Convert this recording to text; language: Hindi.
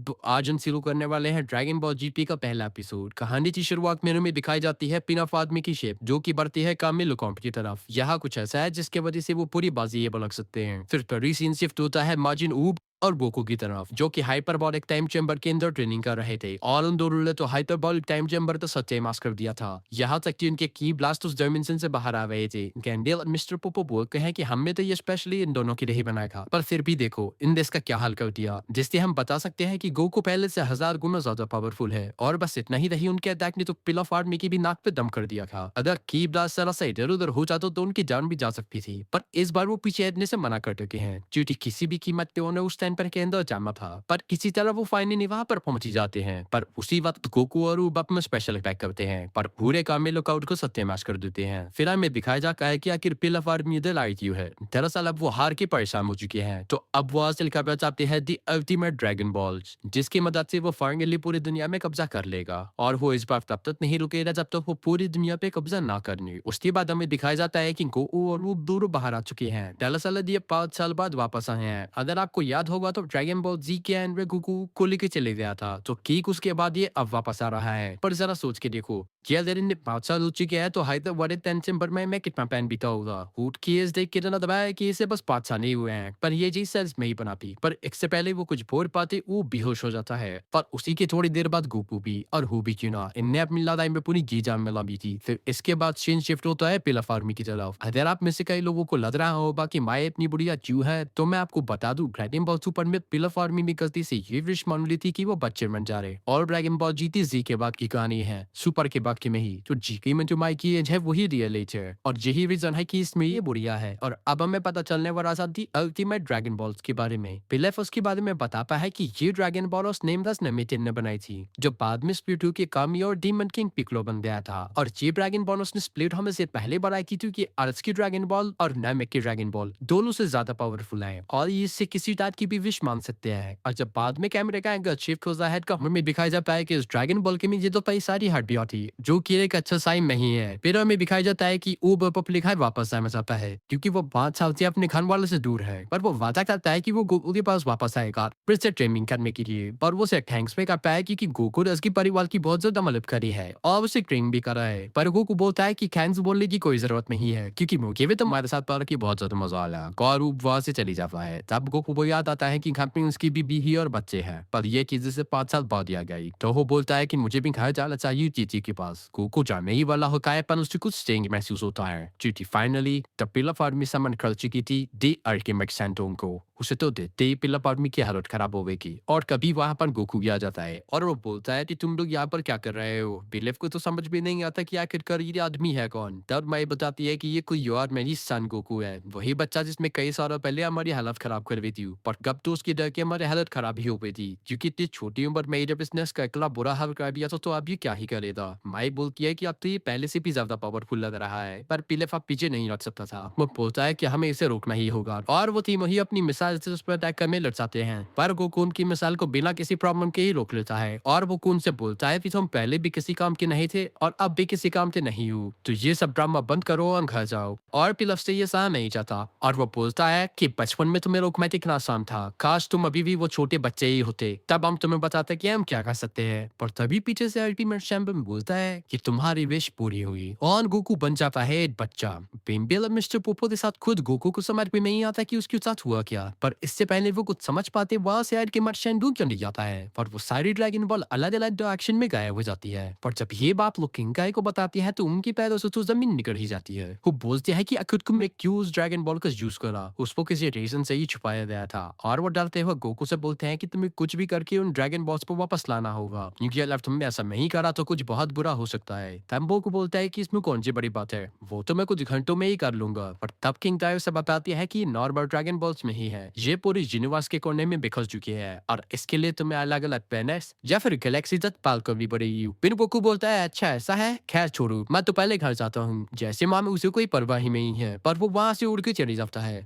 तो आज हम शुरू करने वाले हैं ड्रैगन बॉल जीपी का पहला एपिसोड। कहानी की शुरुआत मेनू में दिखाई जाती है पिन ऑफ आदमी की शेप जो कि बढ़ती है कामिल लुकॉम्प की तरफ। यहाँ कुछ ऐसा है जिसके वजह से वो पूरी बाजी ये भड़क सकते हैं। फिर परी सीन शिफ्ट होता है माजिन ऊब और गोकू की तरफ जो कि हाइपरबॉलिक टाइम चेंबर के अंदर ट्रेनिंग कर रहे थे और उन दोनों ने तो हाइपरबॉलिक टाइम चेंबर तो सच्चे मास कर दिया था। यहाँ तक कि उनके की ब्लास्ट उस डायमेंशन से बाहर आ गए थे। गैंडेल और मिस्टर पोपो बोलते हैं कि हमने तो ये स्पेशली इन दोनों के लिए ही बनाया था, पर फिर भी देखो इन देश का क्या हाल कर दिया, जिससे हम बता सकते हैं कि गोकू पहले से 1000 गुना ज्यादा पावरफुल है। और बस इतना ही नहीं, उनके अटैक ने तो पिल ऑफ आर्मी की भी नाक पे दम कर दिया था। अगर की ब्लास्ट जरा सा इधर उधर हो जाता तो उनकी जान भी जा सकती थी, पर इस बार वो पीछे हटने से मना कर चुके हैं क्योंकि किसी भी कीमत पे उन्हें उस टाइम पर के अंदर जाना था। पर किसी तरह वो फाइनली वहां पर पहुंच ही जाते हैं। पर उसी वक्त गोकू और उबप में स्पेशल अटैक करते हैं पर पूरे कामे लुकआउट को सत्यानाश कर देते हैं। फिर हमें दिखाया जाता है कि आखिर पिल ऑफ आर्मी इधर आई क्यों है। दरअसल अब वो हार के परेशान हो चुके हैं, तो अब वो हासिल करना चाहते हैं दी अल्टीमेट ड्रैगन बॉल्स, जिसकी मदद से वो फाइनली पूरी दुनिया में कब्जा कर लेगा। और वो इस बार तब तक नहीं रुकेगा जब तक वो पूरी दुनिया पे कब्जा ना करने। उसके बाद हमें दिखाया जाता है कि गोकू और वो दोनों बाहर आ चुके हैं। दरअसल ये 5 साल बाद वापस आए हैं। अगर आपको याद होगा तो ड्रैगन बॉल जी के एंड गोकू को लेके चले गया था, तो ठीक उसके बाद ये अब वापस आ रहा है। पर जरा सोच के देखो कि अगर इनने 5 साल हो चुके हैं तो हाइदर बड़े टेंशन पर मैं कितना पैन बीता होगा। हुड की एज देख के इतना दबाया कि इसे बस 5 साल नहीं हुए हैं, पर ये चीज सेल्स में ही बनाती। पर इससे पहले वो कुछ बोल पाते वो बेहोश हो जाता है। पर उसी के थोड़ी देर बाद गोकू भी और हु भी क्यों ना, इनने अपनी लड़ाई में पूरी जी जान मिला भी थी। फिर इसके बाद सीन शिफ्ट होता है पिलफ आर्मी की तरफ। अगर आप में से कई लोगों को लग रहा होगा कि माए इतनी बुढ़िया क्यों है, तो मैं आपको बता दूं ड्रैगन बॉल सुपर में पिलफ आर्मी में गलती से ये विश मान ली थी कि वो बच्चे बन जा रहे। और ड्रैगन बॉल जीती जी के बाद की कहानी है, सुपर के बाद की में ही। तो जी की में जो माई की एज है वही रियल एज है, और यही रीजन है कि इसमें ये बुढ़िया है। और अब हमें पता चलने वाला था दी अल्टीमेट ड्रैगन बॉल्स के बारे में। पिलफ उसके बारे में बताता है कि ये ड्रैगन बॉल उस नेमलेस नेमेटिन ने बनाई थी, जो बाद में स्प्लिटू के कामी और डीमन किंग पिक्लो बन गया था। और ये ड्रैगन बॉल उसने स्प्लिट होने से पहले बनाई की थी कि अर्थ की ड्रैगन बॉल और नामिक की ड्रैगन बॉल दोनों से ज्यादा पावरफुल है और ये इससे किसी टाइप की भी विश मान सकते हैं। और जब बाद में कैमरे का एंगल शिफ्ट होता है तो हमें दिखाई जाता है कि इस ड्रैगन बॉल के में ये तो कई सारी हड्डियां थी, जो कि एक अच्छा साइन नहीं है। फिर हमें दिखाई जाता है कि ऊबर पब्लिक वापस आना चाहता है क्योंकि वो 5 साल से अपने घर वालों से दूर है, पर वो वादा करता है कि वो गोकू के पास वापस आएगा फिर से ट्रेनिंग करने के लिए। पर वो सिर्फ थैंक्स पे करता है क्योंकि गोकू ने उसकी परिवार की बहुत ज्यादा मदद करी है और उसे ट्रेनिंग भी करा है। पर गोकू बोलता है कि थैंक्स बोलने की कोई जरूरत नहीं है क्योंकि मुझे भी तुम्हारे साथ पढ़ के बहुत ज्यादा मजा आया। और वो वहां से चली जाता है। तब गोकू को याद आता है कि घर में उसकी बीवी और बच्चे हैं, पर ये चीजें से 5 साल बाद आ गई। तो वो बोलता है कि मुझे भी घर जाना चाहिए चीची के पास। गोकू जाने ही वाला होता है पर उससे कुछ स्ट्रेंज महसूस होता है। चीटी finally the pill of army summon कर चुकी थी दी अल्टीमेट सैंटोन को। उसे तो देते ही पिल ऑफ आर्मी की हालत खराब हो गई की। और कभी वहां पर गोकू भी आ जाता है और वो बोलता है कि तुम लोग यहाँ पर क्या कर रहे हो। बिलेव को तो समझ भी नहीं आता कि आखिरकार ये आदमी है कौन। तब माई बताती है कि ये कोई और मेरी सन गोकू है, वही बच्चा जिसमें कई सालों पहले हमारी हालत खराब कर दी थी। पर कब तो उसकी डर के हमारी हालत खराब ही हो गई थी क्योंकि इतनी छोटी उम्र में जब इसने इसका इतना बुरा हाल कर दिया तो अब ये क्या ही करेगा। माई बोलती है कि अब तो ये पहले से भी ज्यादा पावरफुल लग रहा है, पर पिलेफ अब पीछे नहीं रख सकता था। वो बोलता है कि हमें इसे रोकना ही होगा और वो तीनों ही अपनी मिसाइल से उस पर अटैक करने लड़ जाते हैं। पर गोकू उनकी मिसाइल को बिना किसी प्रॉब्लम के ही रोक लेता है और वो कून से बोलता है कि तुम पहले भी किसी काम के नहीं थे और अब भी किसी काम के नहीं हो, तो ये सब ड्रामा बंद करो और घर जाओ। और पिलफ से ये सहा नहीं जाता और वो बोलता है कि बचपन में तुम्हें रोकना कितना आसान था, काश तुम अभी भी वो छोटे बच्चे ही होते, तब हम तुम्हें बताते कि हम क्या कर सकते हैं। पर तभी पीछे से अल्टीमेट चैंपियन बोलता है कि तुम्हारी विश पूरी हुई और गोकू बन जाता है एक बच्चा। बिम्बिल और मिस्टर पोपो के साथ खुद गोकू को समझ में नहीं आता कि उसके साथ हुआ क्या, पर इससे पहले वो कुछ समझ पाते वहां से अल्टीमेट चैंपियन क्यों नहीं जाता है। पर वो सारी ड्रैगन बॉल अलग अलग डायरेक्शन में गायब हो जाती है। पर जब ये बात लोग किंग गाय को बताती है तो उनकी पैरों से तो जमीन निकल ही जाती है। वो बोलते हैं कि आखिर तुमने क्यों उस ड्रैगन बॉल का यूज करा, उसको किसी रीजन से ही छुपाया गया था। और वो डरते हुए गोकू से बोलते हैं कि तुम्हें कुछ भी करके उन ड्रैगन बॉल्स को वापस लाना होगा क्योंकि अगर तुमने ऐसा नहीं करा तो कुछ बहुत बुरा हो सकता है। तंबो को बोलता है कि इसमें कौन सी बड़ी बात है, वो तो मैं कुछ घंटों में ही कर लूंगा। पर तब किंग टायो से बताती है कि नॉर्मल ड्रैगन बॉल्स में ही है, ये पूरी यूनिवर्स के कोने में बिखर चुकी है और इसके लिए तुम्हें अलग अलग प्लैनेट्स या फिर गैलेक्सी तक पाल करनी पड़ेगी। फिर गोकू बोलता है अच्छा ऐसा है, खैर छोड़ो मैं तो पहले घर जाता हूँ। जैसे माँ में उसे कोई परवाह ही नहीं है, पर वो वहां से उड़ के चली जाता है।